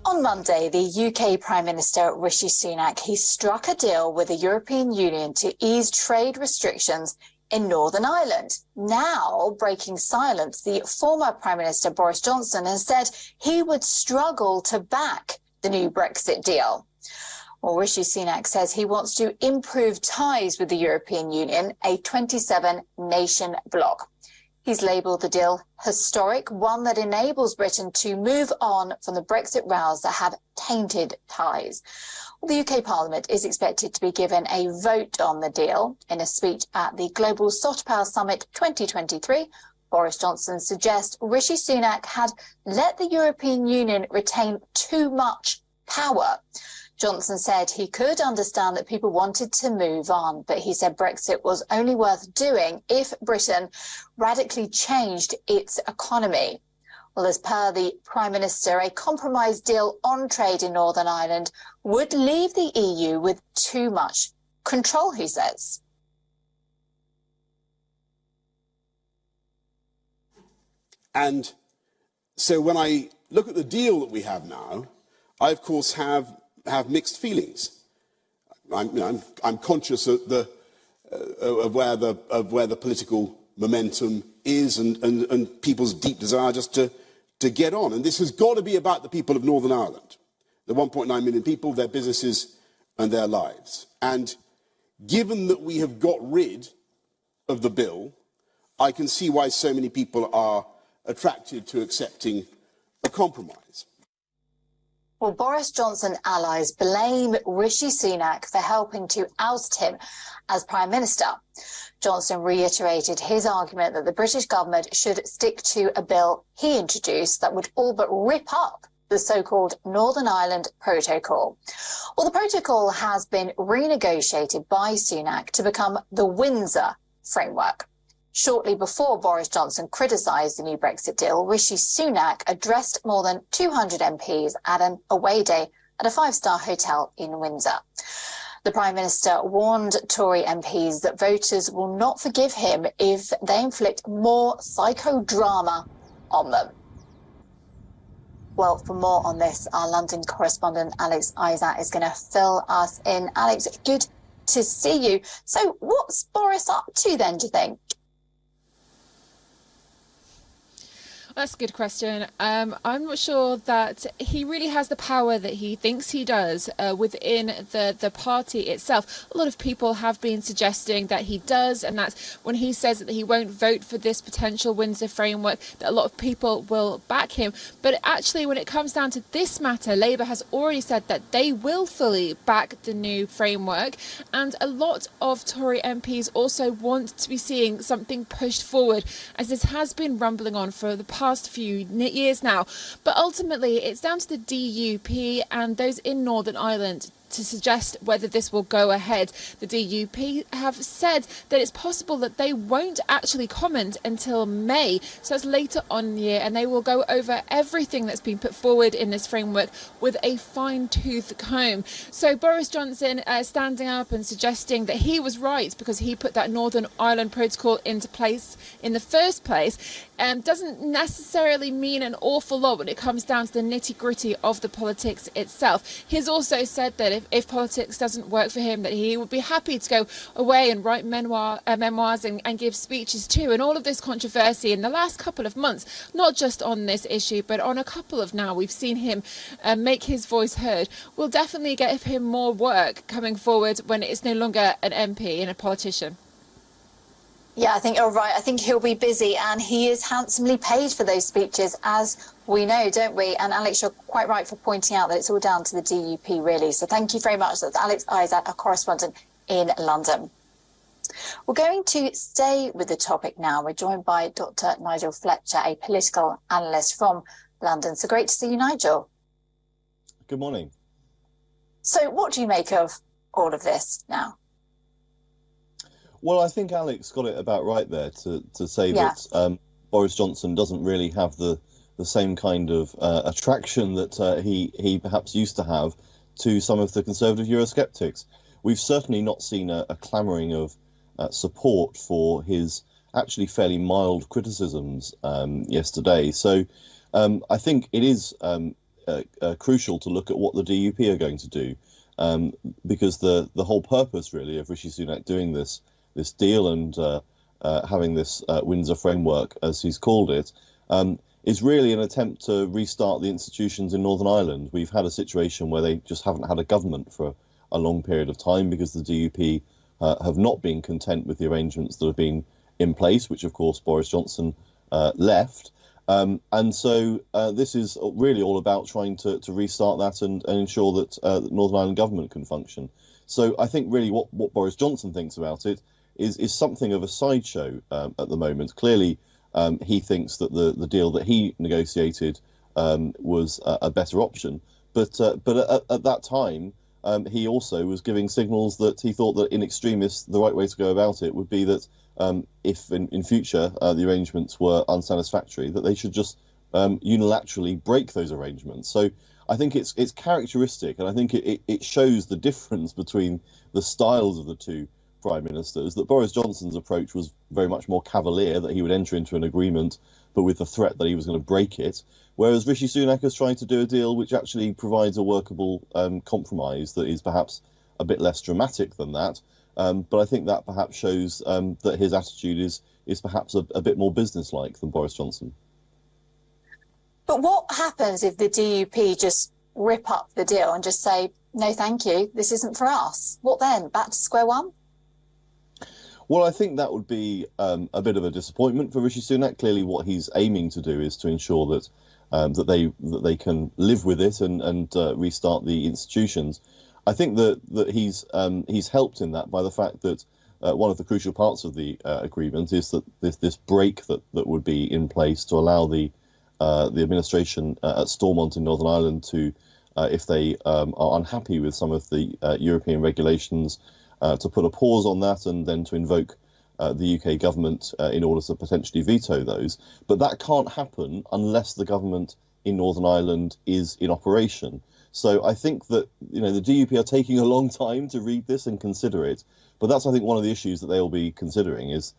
On Monday, the UK Prime Minister Rishi Sunak, he struck a deal with the European Union to ease trade restrictions in Northern Ireland. Now, breaking silence, the former Prime Minister Boris Johnson has said he would struggle to back the new Brexit deal. Well, Rishi Sunak says he wants to improve ties with the European Union, a 27-nation bloc. He's labelled the deal historic, one that enables Britain to move on from the Brexit rows that have tainted ties. Well, the UK Parliament is expected to be given a vote on the deal. In a speech at the Global Soft Power Summit 2023, Boris Johnson suggests Rishi Sunak had let the European Union retain too much power. Johnson said he could understand that people wanted to move on, but he said Brexit was only worth doing if Britain radically changed its economy. Well, as per the Prime Minister, a compromise deal on trade in Northern Ireland would leave the EU with too much control, he says. And so when I look at the deal that we have now, I, of course, have mixed feelings. I'm conscious of where the political momentum is and people's deep desire just to get on. And this has got to be about the people of Northern Ireland, the 1.9 million people, their businesses and their lives. And given that we have got rid of the bill, I can see why so many people are attracted to accepting a compromise. Well, Boris Johnson allies blame Rishi Sunak for helping to oust him as Prime Minister. Johnson reiterated his argument that the British government should stick to a bill he introduced that would all but rip up the so-called Northern Ireland Protocol. Well, the protocol has been renegotiated by Sunak to become the Windsor Framework. Shortly before Boris Johnson criticised the new Brexit deal, Rishi Sunak addressed more than 200 MPs at an away day at a five-star hotel in Windsor. The Prime Minister warned Tory MPs that voters will not forgive him if they inflict more psychodrama on them. Well, for more on this, our London correspondent Alex Isaac is going to fill us in. Alex, good to see you. So what's Boris up to then, do you think? That's a good question. I'm not sure that he really has the power that he thinks he does within the party itself. A lot of people have been suggesting that he does, and that's when he says that he won't vote for this potential Windsor framework, that a lot of people will back him. But actually, when it comes down to this matter, Labour has already said that they will fully back the new framework, and a lot of Tory MPs also want to be seeing something pushed forward, as this has been rumbling on for the past few years now. But ultimately, it's down to the DUP and those in Northern Ireland to suggest whether this will go ahead. The DUP have said that it's possible that they won't actually comment until May, so it's later on in the year, and they will go over everything that's been put forward in this framework with a fine-tooth comb. So Boris Johnson standing up and suggesting that he was right because he put that Northern Ireland Protocol into place in the first place, doesn't necessarily mean an awful lot when it comes down to the nitty-gritty of the politics itself. He's also said that if politics doesn't work for him, that he would be happy to go away and write memoirs and give speeches too. And all of this controversy in the last couple of months, not just on this issue, but on a couple of now, we've seen him make his voice heard, will definitely get him more work coming forward when it's no longer an MP and a politician. Yeah, I think you're right. I think he'll be busy, and he is handsomely paid for those speeches, as we know, don't we? And Alex, you're quite right for pointing out that it's all down to the DUP, really. So thank you very much. That's Alex Isaac, our correspondent in London. We're going to stay with the topic now. We're joined by Dr. Nigel Fletcher, a political analyst from London. So great to see you, Nigel. Good morning. So what do you make of all of this now? Well, I think Alex got it about right there to say that Boris Johnson doesn't really have the same kind of attraction that he perhaps used to have to some of the conservative Eurosceptics. We've certainly not seen a clamouring of support for his actually fairly mild criticisms yesterday. So I think it is crucial to look at what the DUP are going to do, because the whole purpose really of Rishi Sunak doing this deal and having this Windsor framework, as he's called it, is really an attempt to restart the institutions in Northern Ireland. We've had a situation where they just haven't had a government for a long period of time because the DUP have not been content with the arrangements that have been in place, which of course Boris Johnson left. And so this is really all about trying to restart that and ensure that the Northern Ireland government can function. So I think really what Boris Johnson thinks about it is something of a sideshow at the moment. Clearly, he thinks that the deal that he negotiated was a better option. But at that time, he also was giving signals that he thought that in extremis, the right way to go about it would be that if in future the arrangements were unsatisfactory, that they should just unilaterally break those arrangements. So I think it's characteristic, and I think it shows the difference between the styles of the two prime ministers, that Boris Johnson's approach was very much more cavalier, that he would enter into an agreement but with the threat that he was going to break it, whereas Rishi Sunak is trying to do a deal which actually provides a workable compromise that is perhaps a bit less dramatic than that. But I think that perhaps shows that his attitude is perhaps a bit more businesslike than Boris Johnson. But what happens if the DUP just rip up the deal and just say, no, thank you, this isn't for us? What then? Back to square one? Well, I think that would be a bit of a disappointment for Rishi Sunak. Clearly, what he's aiming to do is to ensure that that they can live with it and restart the institutions. I think that he's helped in that by the fact that one of the crucial parts of the agreement is that this break that would be in place to allow the administration at Stormont in Northern Ireland to, if they are unhappy with some of the European regulations, to put a pause on that and then to invoke the UK government in order to potentially veto those. But that can't happen unless the government in Northern Ireland is in operation. So I think that the DUP are taking a long time to read this and consider it. But that's, I think, one of the issues that they'll be considering is,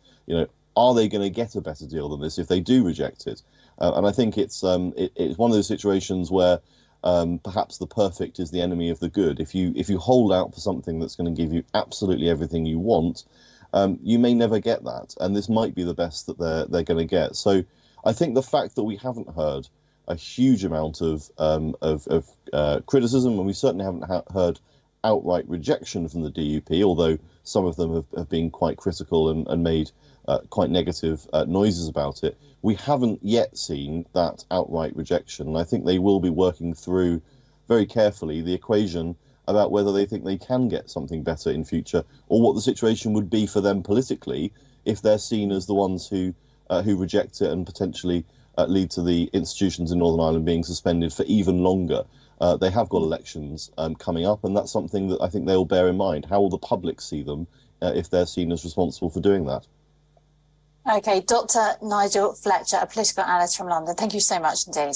are they going to get a better deal than this if they do reject it? And I think it's one of those situations where perhaps the perfect is the enemy of the good. If you hold out for something that's going to give you absolutely everything you want, you may never get that, and this might be the best that they're going to get. So I think the fact that we haven't heard a huge amount of criticism, and we certainly haven't heard outright rejection from the DUP, although some of them have been quite critical and made quite negative noises about it. We haven't yet seen that outright rejection, and I think they will be working through very carefully the equation about whether they think they can get something better in future, or what the situation would be for them politically if they're seen as the ones who reject it and potentially lead to the institutions in Northern Ireland being suspended for even longer. They have got elections coming up, and that's something that I think they will bear in mind. How will the public see them if they're seen as responsible for doing that? OK, Dr. Nigel Fletcher, a political analyst from London. Thank you so much indeed.